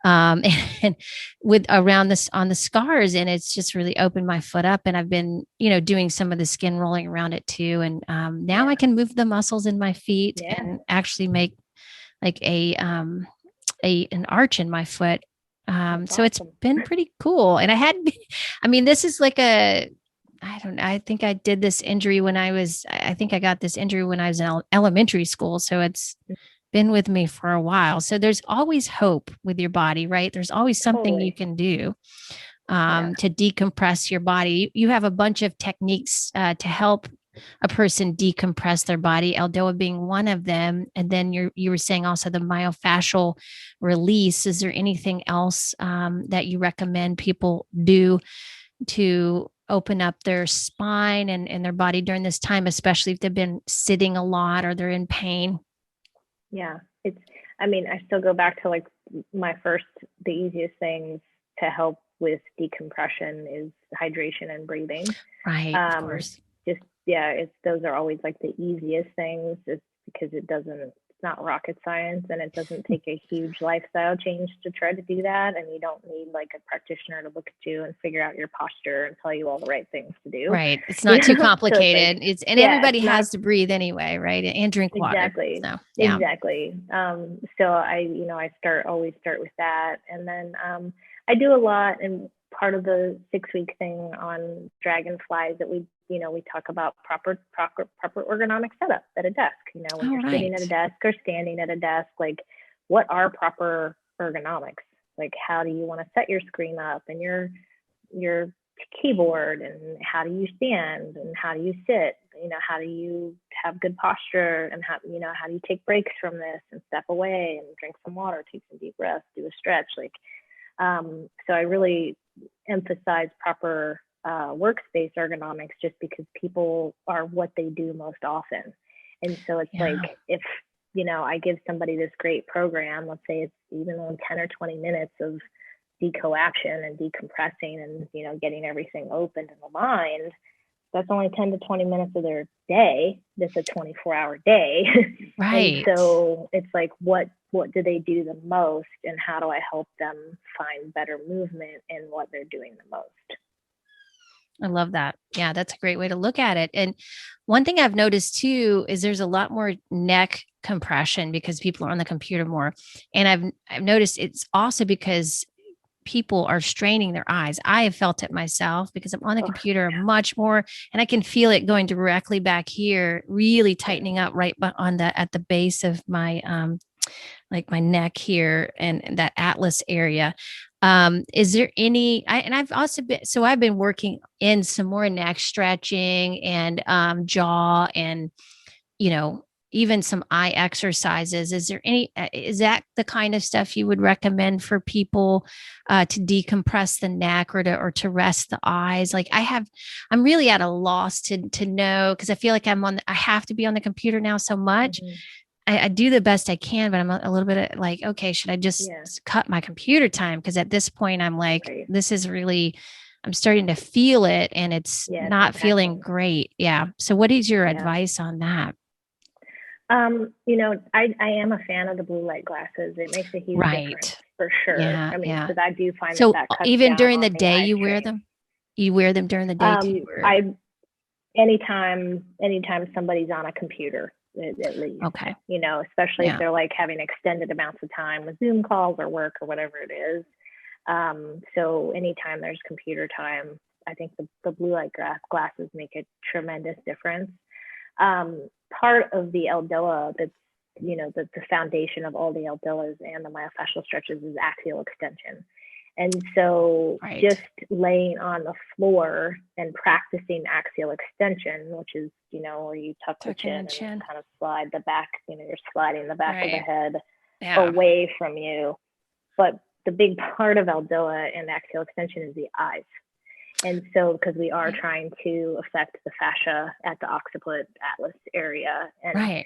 And with around this on the scars, and it's just really opened my foot up, and I've been, doing some of the skin rolling around it too. And now I can move the muscles in my feet and actually make like an arch in my foot. So it's been pretty cool. And this is like I think I did this injury I think I got this injury when I was in elementary school. So it's been with me for a while. So there's always hope with your body, right? There's always something you can do to decompress your body. You have a bunch of techniques to help a person decompress their body, ELDOA being one of them. And then you were saying also the myofascial release. Is there anything else that you recommend people do to open up their spine and their body during this time, especially if they've been sitting a lot or they're in pain? Yeah, I still go back to like the easiest things to help with decompression is hydration and breathing. Right, of course. Those are always like the easiest things, just because it doesn't not rocket science, and it doesn't take a huge lifestyle change to try to do that. And you don't need like a practitioner to look at you and figure out your posture and tell you all the right things to do. Right. It's not too complicated. So and everybody has to breathe anyway, right? And drink water. Exactly. So, yeah. Exactly. So I always start with that. And then I do a lot, and part of the 6-week thing on dragonflies that we talk about proper ergonomic setup at a desk, when you're sitting at a desk or standing at a desk, like what are proper ergonomics? Like, how do you want to set your screen up and your keyboard, and how do you stand and how do you sit? How do you have good posture, and how do you take breaks from this and step away and drink some water, take some deep breaths, do a stretch, so I really emphasize proper workspace ergonomics, just because people are what they do most often. And so it's like, if I give somebody this great program, let's say it's even on 10 or 20 minutes of decoaction and decompressing and getting everything opened in the mind, that's only 10 to 20 minutes of their day. That's a 24-hour day. Right. And so it's like, what do they do the most, and how do I help them find better movement in what they're doing the most? I love that. Yeah, that's a great way to look at it. And one thing I've noticed too is there's a lot more neck compression because people are on the computer more. And I've noticed it's also because people are straining their eyes. I have felt it myself because I'm on the computer much more, and I can feel it going directly back here, really tightening up right at the base of my like my neck here and that atlas area. Is there any, I've also I've been working in some more neck stretching and jaw and, even some eye exercises. Is that the kind of stuff you would recommend for people to decompress the neck or to rest the eyes? Like I'm really at a loss to know, because I feel like I have to be on the computer now so much. Mm-hmm. I do the best I can, but I'm a little bit like, okay, should I just cut my computer time? Because at this point I'm like, this is really, I'm starting to feel it, and it's not feeling great. Yeah. So what is your advice on that? I am a fan of the blue light glasses. It makes a huge difference for sure. Yeah, I mean, because I do find so that cuts even down during the on day, eye you wear strain. them. You wear them during the day too. Anytime somebody's on a computer, at least. Okay. Especially if they're like having extended amounts of time with Zoom calls or work or whatever it is. So anytime there's computer time, I think the blue light glasses make a tremendous difference. Part of the ELDOA, that's the foundation of all the ELDOAs and the myofascial stretches, is axial extension. And so just laying on the floor and practicing axial extension, which is, where you tuck the chin and kind of slide the back, you're sliding the back of the head away from you. But the big part of ELDOA and axial extension is the eyes. And so, because we are trying to affect the fascia at the occiput atlas area. And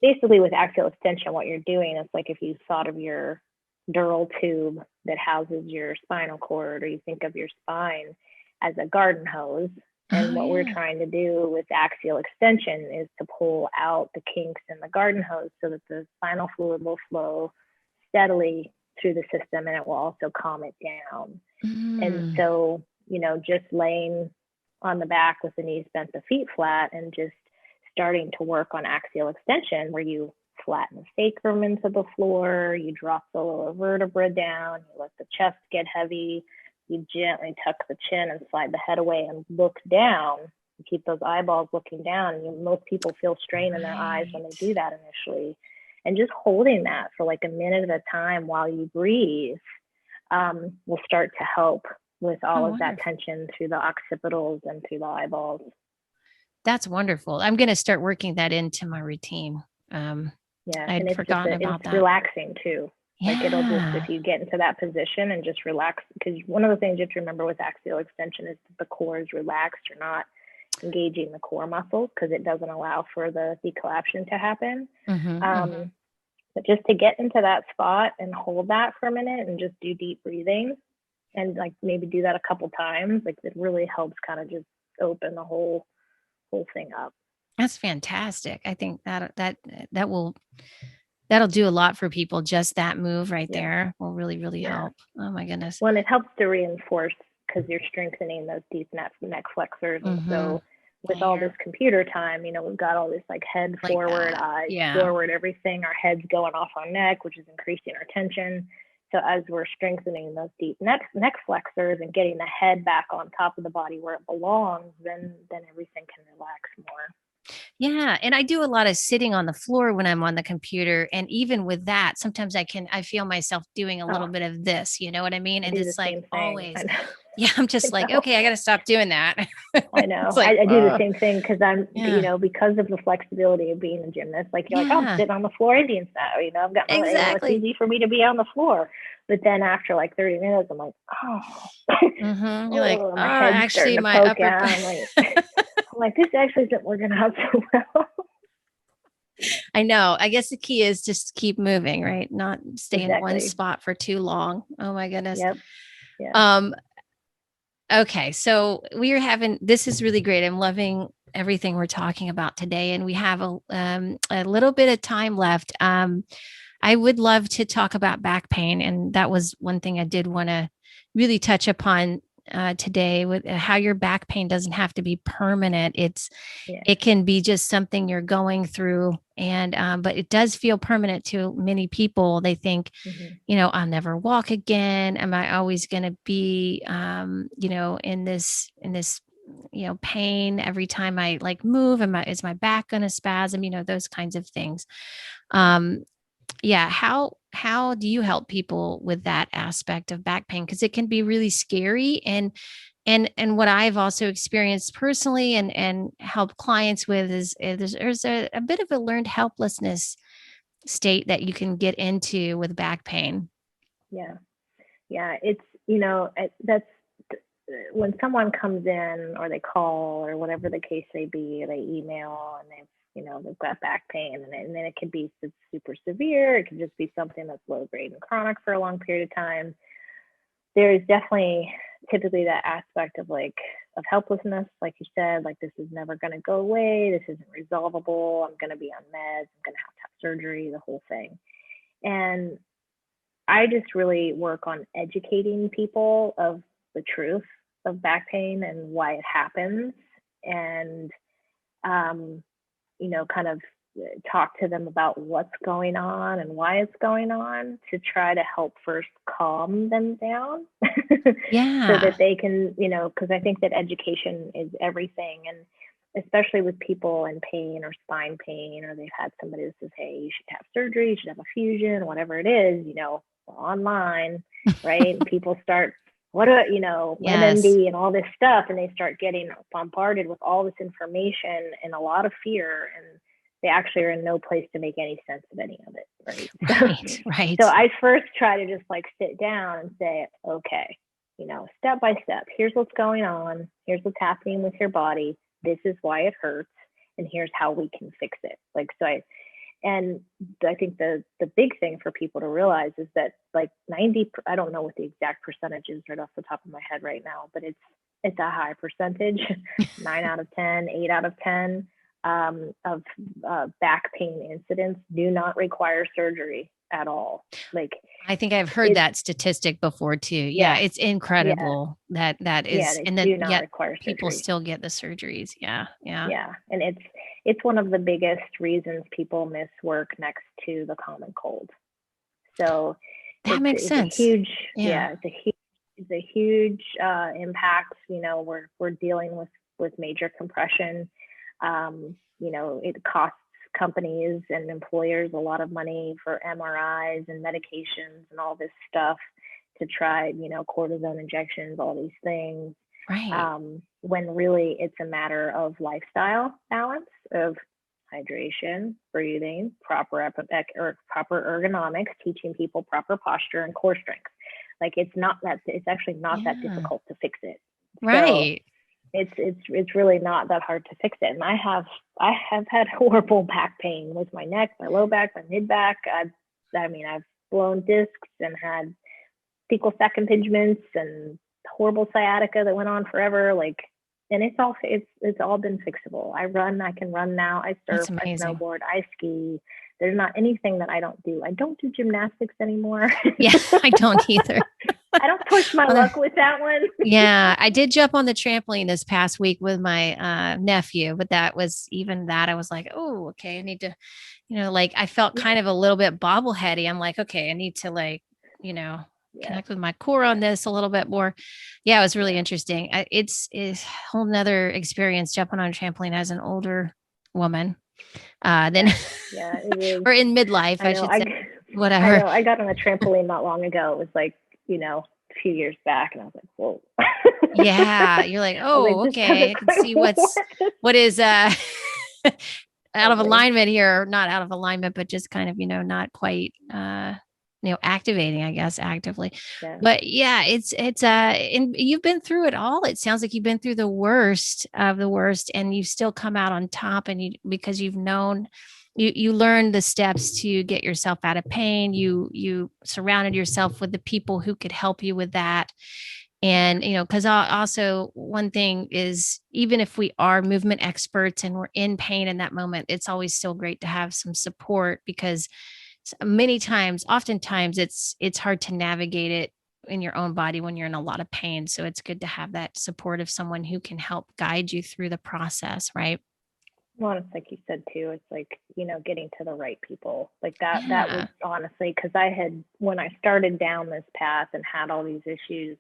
basically with axial extension, what you're doing is like if you thought of your dural tube that houses your spinal cord, or you think of your spine as a garden hose. And what we're trying to do with axial extension is to pull out the kinks in the garden hose so that the spinal fluid will flow steadily through the system, and it will also calm it down. And so, just laying on the back with the knees bent, the feet flat, and just starting to work on axial extension, where you flatten the sacrum into the floor, you drop the lower vertebra down, you let the chest get heavy, you gently tuck the chin and slide the head away and look down. You keep those eyeballs looking down. And most people feel strain in their eyes when they do that initially. And just holding that for like a minute at a time while you breathe will start to help with all of that tension through the occipitals and through the eyeballs. That's wonderful. I'm going to start working that into my routine. I'd forgotten about that. It's relaxing too. Yeah. Like it'll just, if you get into that position and just relax, because one of the things you have to remember with axial extension is that the core is relaxed. You're not engaging the core muscles because it doesn't allow for the decoaption to happen. But just to get into that spot and hold that for a minute and just do deep breathing and like maybe do that a couple times, like it really helps kind of just open the whole thing up. That's fantastic. I think that will that'll do a lot for people. Just that move right Yeah. there will really, really Yeah. help. Oh my goodness. Well, and it helps to reinforce because you're strengthening those deep neck flexors. And so with all this computer time, we've got all this like head Like forward, that. eyes Yeah. forward, everything. Our head's going off our neck, which is increasing our tension. So as we're strengthening those deep neck flexors and getting the head back on top of the body where it belongs, then everything can relax more. Yeah. And I do a lot of sitting on the floor when I'm on the computer. And even with that, sometimes I feel myself doing a little bit of this, you know what I mean? I And do it's the like same thing. always, yeah, I'm just like, okay, I got to stop doing that. I know. It's like, I do the same thing because I'm, yeah. Because of the flexibility of being a gymnast. Like you're like, oh, I'm Yeah, sitting on the floor Indian style. I've got my, it's exactly. easy for me to be on the floor. But then after like 30 minutes, I'm like, oh, You're like, oh, oh, my head's actually, starting to my poke upper. out. I'm like, this actually isn't working out so well. I know. I guess the key is just keep moving, right? Not stay in one spot for too long. Oh my goodness. Yep. Yeah. Okay. So we are having, this is really great. I'm loving everything we're talking about today. And we have a little bit of time left. I would love to talk about back pain. And that was one thing I did want to really touch upon today, with how your back pain doesn't have to be permanent. It can be just something you're going through. And, but it does feel permanent to many people. They think, I'll never walk again. Am I always going to be, in this, pain every time I like move? Is my back going to spasm? Those kinds of things. Yeah. How do you help people with that aspect of back pain? Because it can be really scary, and what I've also experienced personally and help clients with is there's a bit of a learned helplessness state that you can get into with back pain. Yeah. Yeah. It's, that's when someone comes in or they call or whatever the case may be, they email and they've got back pain, and then it could be super severe. It could just be something that's low grade and chronic for a long period of time. There is definitely typically that aspect of helplessness, like you said, like this is never going to go away. This isn't resolvable. I'm going to be on meds. I'm going to have surgery, the whole thing. And I just really work on educating people of the truth of back pain and why it happens, and kind of talk to them about what's going on and why it's going on, to try to help first calm them down. Yeah. So that they can, because I think that education is everything. And especially with people in pain or spine pain, or they've had somebody that says, hey, you should have surgery, you should have a fusion, whatever it is, online, right? And people start, MMD and all this stuff, and they start getting bombarded with all this information and a lot of fear, and they actually are in no place to make any sense of any of it, right? Right. So I first try to just sit down and say, okay, step by step, here's what's going on, here's what's happening with your body, this is why it hurts, and here's how we can fix it. And I think the big thing for people to realize is that 90, I don't know what the exact percentage is right off the top of my head right now, but it's a high percentage, 9 out of 10, 8 out of 10 of back pain incidents do not require surgery at all. I think I've heard that statistic before too. Yeah, it's incredible that is, and then yet people still get the surgeries. Yeah. And it's one of the biggest reasons people miss work next to the common cold. So that makes sense. It's a huge impact. We're dealing with major compression. It costs companies and employers a lot of money for MRIs and medications and all this stuff to try, cortisone injections, all these things. Right. When really it's a matter of lifestyle balance, of hydration, breathing, proper ergonomics, teaching people proper posture and core strength. It's actually not that difficult to fix it. Right. So it's really not that hard to fix it. And I have had horrible back pain with my neck, my low back, my mid back. I've blown discs and had fecal sac impingements and horrible sciatica that went on forever. and it's all been fixable. I can run now. I surf, I snowboard, I ski. There's not anything that I don't do. I don't do gymnastics anymore. Yeah, I don't either. I don't push my luck with that one. Yeah, I did jump on the trampoline this past week with my nephew, but that was even that I was like, oh, okay, I need to, like I felt kind of a little bit bobbleheady. I'm like, okay, I need to like, connect with my core on this a little bit more. Yeah, it was really interesting. It's a whole nother experience jumping on a trampoline as an older woman. Then or in midlife, I should say. Whatever. I know. I got on a trampoline not long ago. It was like, a few years back, and I was like, whoa. Yeah. You're like, oh, okay. I can see what is out of alignment here, or not out of alignment, but just kind of, not quite activating, I guess, actively. Yeah. But yeah, it's and you've been through it all. It sounds like you've been through the worst of the worst, and you've still come out on top, and because you've known you learned the steps to get yourself out of pain. You surrounded yourself with the people who could help you with that. And, because also one thing is, even if we are movement experts and we're in pain in that moment, it's always still great to have some support, because oftentimes it's hard to navigate it in your own body when you're in a lot of pain. So it's good to have that support of someone who can help guide you through the process. Right. Well, it's like you said too, it's like, getting to the right people like that. Yeah. That was honestly, because when I started down this path and had all these issues,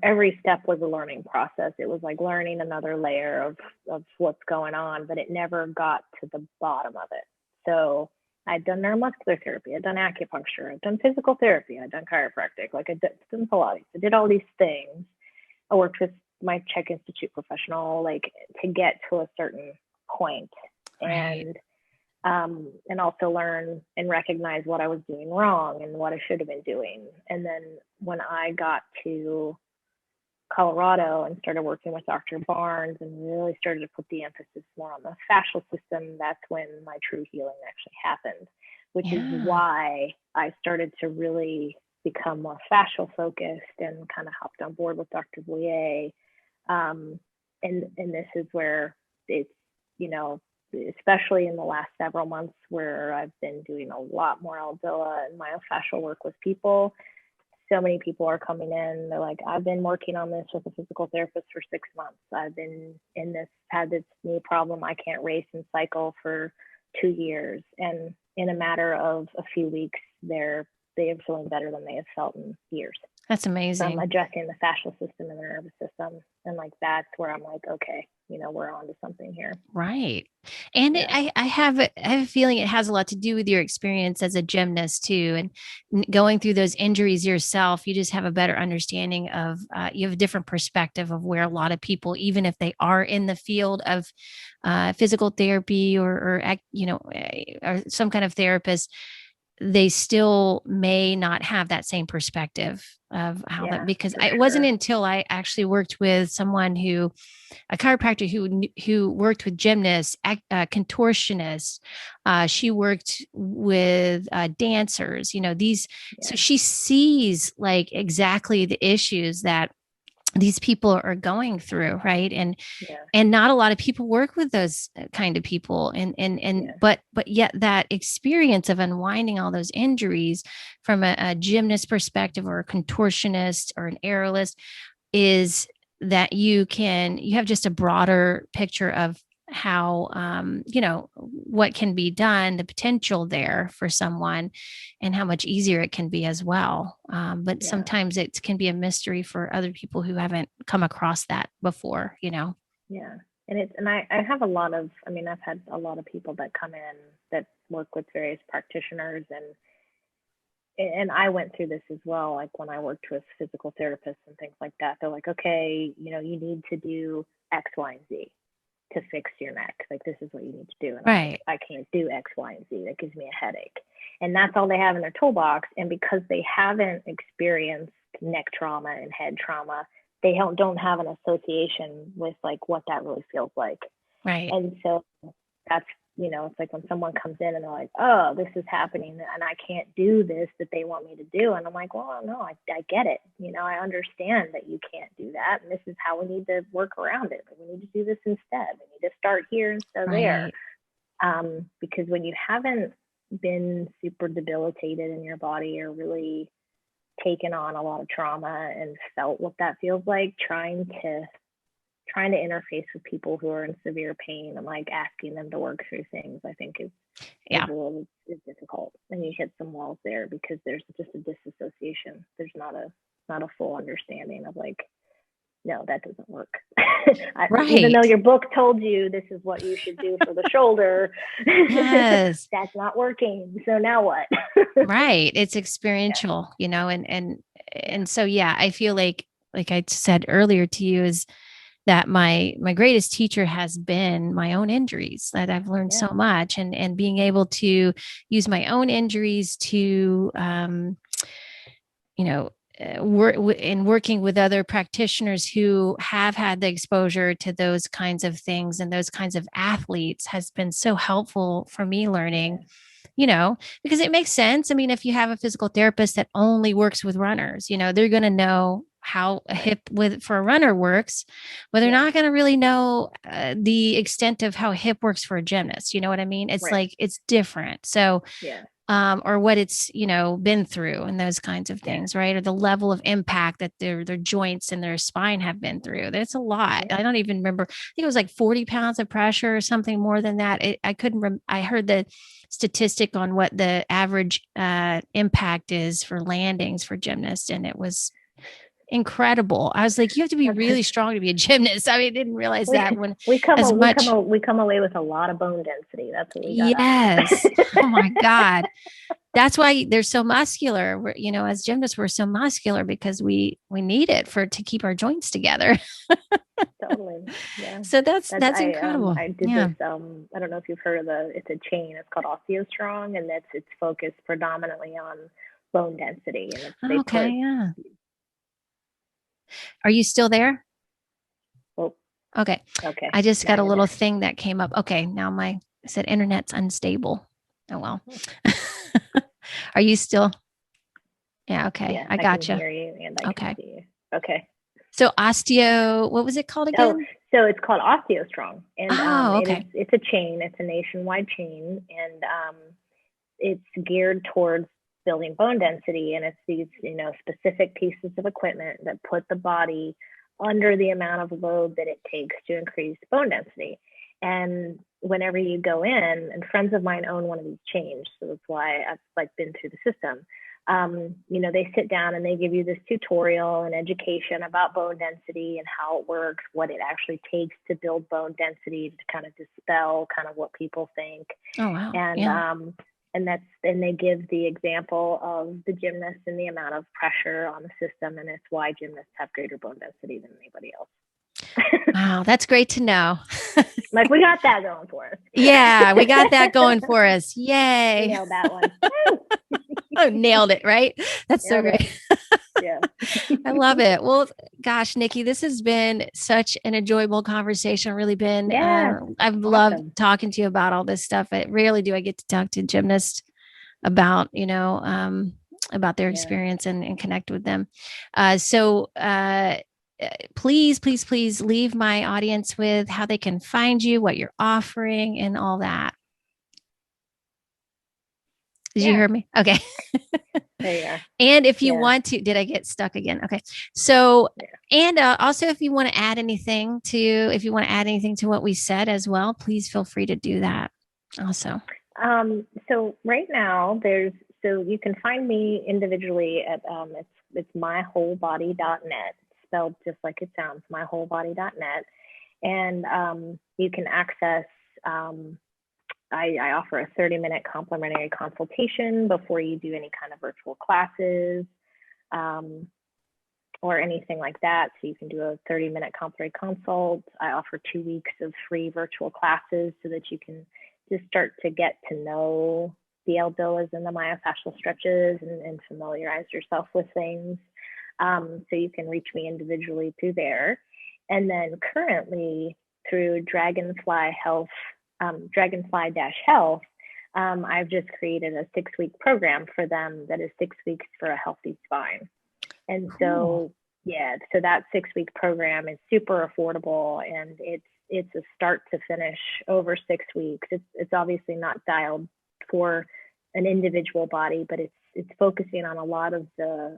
every step was a learning process. It was like learning another layer of what's going on, but it never got to the bottom of it. So I'd done neuromuscular therapy, I'd done acupuncture, I'd done physical therapy, I'd done chiropractic, like I'd done Pilates. I did all these things. I worked with my CHEK Institute professional, like to get to a certain point, and also learn and recognize what I was doing wrong and what I should have been doing. And then when I got to Colorado and started working with Dr. Barnes and really started to put the emphasis more on the fascial system, that's when my true healing actually happened, which is why I started to really become more fascial focused and kind of hopped on board with Dr. Voyer. And this is where it's, especially in the last several months, where I've been doing a lot more ELDOA and myofascial work with people. So many people are coming in. They're like, I've been working on this with a physical therapist for 6 months. I've been had this knee problem. I can't race and cycle for 2 years. And in a matter of a few weeks, they are feeling better than they have felt in years. That's amazing. So I'm addressing the fascial system and the nervous system. And like, that's where I'm like, okay, we're on to something here. Right. And I have a feeling it has a lot to do with your experience as a gymnast too. And going through those injuries yourself, you just have a better understanding of, you have a different perspective of where a lot of people, even if they are in the field of physical therapy or some kind of therapist, they still may not have that same perspective of how that, because it wasn't until I actually worked with a chiropractor who worked with gymnasts, contortionists. She worked with dancers, so she sees like exactly the issues that these people are going through. Right. And not a lot of people work with those kind of people. But yet that experience of unwinding all those injuries from a gymnast perspective, or a contortionist or an aerialist, is that you have just a broader picture of how, what can be done, the potential there for someone, and how much easier it can be as well. But sometimes it can be a mystery for other people who haven't come across that before, Yeah. And I have I've had a lot of people that come in that work with various practitioners, and I went through this as well. Like when I worked with physical therapists and things like that, they're like, okay, you need to do X, Y, and Z to fix your neck. Like, this is what you need to do. And right. I can't do X, Y, and Z. That gives me a headache. And that's all they have in their toolbox. And because they haven't experienced neck trauma and head trauma, they don't have an association with like what that really feels like. Right. And so that's it's like when someone comes in and they're like, oh, this is happening and I can't do this that they want me to do. And I'm like, well, no, I get it. I understand that you can't do that. And this is how we need to work around it. But we need to do this instead. We need to start here instead of there. Because when you haven't been super debilitated in your body or really taken on a lot of trauma and felt what that feels like, trying to interface with people who are in severe pain and like asking them to work through things, I think is difficult. And you hit some walls there because there's just a disassociation. There's not a full understanding of like, no, that doesn't work. Right. Even though your book told you this is what you should do for the shoulder, yes, that's not working. So now what? Right. It's experiential, and so, yeah, I feel like I said earlier to you, is that my greatest teacher has been my own injuries, that I've learned so much, and being able to use my own injuries to, working with other practitioners who have had the exposure to those kinds of things and those kinds of athletes has been so helpful for me learning, because it makes sense. I mean, if you have a physical therapist that only works with runners, they're going to know how a hip for a runner works, but they're not going to really know the extent of how a hip works for a gymnast. You know what I mean? It's like, it's different. So, or what it's, been through and those kinds of things, right? Or the level of impact that their joints and their spine have been through. That's a lot. I don't even remember. I think it was like 40 pounds of pressure or something more than that. I heard the statistic on what the average impact is for landings for gymnasts, and it was incredible. I was like, you have to be really strong to be a gymnast. I mean, I didn't realize that when we come away with a lot of bone density. That's what we got. Yes. Oh my God. That's why they're so muscular. As gymnasts, we're so muscular because we need it to keep our joints together. Totally. Yeah. So that's incredible. I did this. I don't know if you've heard of it's a chain. It's called Osteostrong, and it's focused predominantly on bone density. And Are you still there? Oh. Okay. I just got a little thing that came up. Okay. Now it said internet's unstable. Oh, well. Are you still? Yeah. Okay. Yeah, I gotcha. I can hear you and I can see you. Okay. So what was it called again? Oh, so it's called Osteostrong. And okay. it's a chain. It's a nationwide chain. And it's geared towards building bone density. And it's these, specific pieces of equipment that put the body under the amount of load that it takes to increase bone density. And whenever you go in, and friends of mine own one of these chains, so that's why I've been through the system. They sit down and they give you this tutorial and education about bone density and how it works, what it actually takes to build bone density, to kind of dispel kind of what people think. Oh, wow. And they give the example of the gymnast and the amount of pressure on the system, and it's why gymnasts have greater bone density than anybody else. Wow, that's great to know. Like, we got that going for us. Yeah, we got that going for us. Yay. Nailed that one. Oh, nailed it, right? That's so great. Yeah. I love it. Well, gosh, Nikki, this has been such an enjoyable conversation. Really been. I've loved talking to you about all this stuff. Rarely do I get to talk to gymnasts about, about their experience and connect with them. So please leave my audience with how they can find you, what you're offering, and all that. Did you hear me? Okay. There you are. And if you want to, did I get stuck again? Okay. So, and also if you want to add anything to what we said as well, please feel free to do that also. So right now you can find me individually at, it's MyWholeBody.net, spelled just like it sounds, MyWholeBody.net. And you can access, I offer a 30-minute complimentary consultation before you do any kind of virtual classes or anything like that. So you can do a 30-minute complimentary consult. I offer 2 weeks of free virtual classes so that you can just start to get to know the ELDOAs and the myofascial stretches and familiarize yourself with things. So you can reach me individually through there. And then currently through Dragonfly Health Dragonfly-Health, I've just created a 6-week program for them that is 6 weeks for a healthy spine. And Cool. so that 6-week program is super affordable, and it's a start to finish over 6 weeks. It's obviously not dialed for an individual body, but it's focusing on a lot of the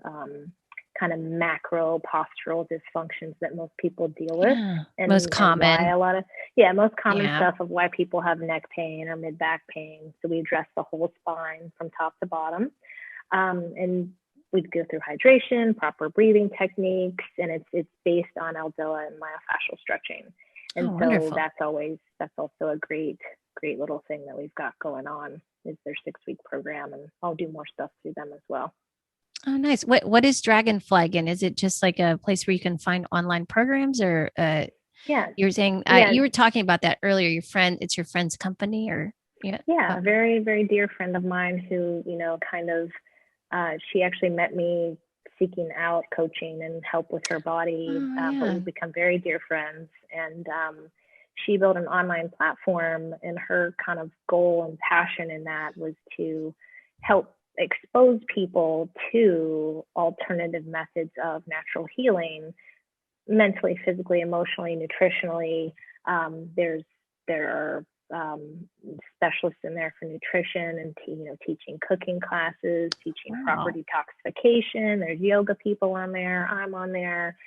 kind of macro postural dysfunctions that most people deal with, and most common. And why most common stuff of why people have neck pain or mid back pain. So we address the whole spine from top to bottom, and we go through hydration, proper breathing techniques, and it's based on ELDOA and myofascial stretching. And so wonderful. that's also a great little thing that we've got going on, is their 6-week program, and I'll do more stuff through them as well. Oh, nice. What is Dragonfly again? Is it just like a place where you can find online programs, or you're saying you were talking about that earlier? It's your friend's company, or a very, very dear friend of mine who, kind of she actually met me seeking out coaching and help with her body, but we've become very dear friends. And she built an online platform, and her kind of goal and passion in that was to help expose people to alternative methods of natural healing, mentally, physically, emotionally, nutritionally. There are specialists in there for nutrition and teaching cooking classes, teaching proper detoxification. There's yoga people on there. I'm on there.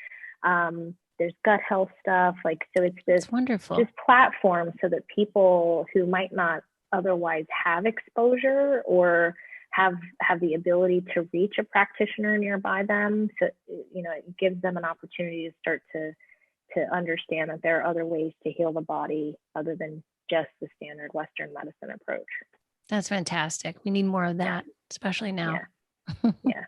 There's gut health stuff. So it's this wonderful just platform so that people who might not otherwise have exposure or have the ability to reach a practitioner nearby them, so it gives them an opportunity to start to understand that there are other ways to heal the body other than just the standard Western medicine approach. That's fantastic. We need more of that, especially now. Yeah.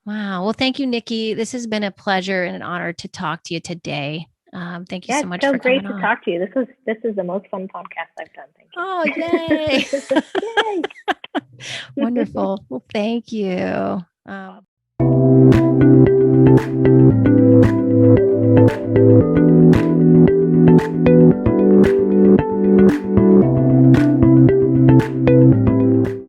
Wow. Well, thank you, Nikki. This has been a pleasure and an honor to talk to you today. Thank you so much for coming on. It's so great to talk to you. This is the most fun podcast I've done. Thank you. Oh, yay. Yay. Wonderful. Well, thank you.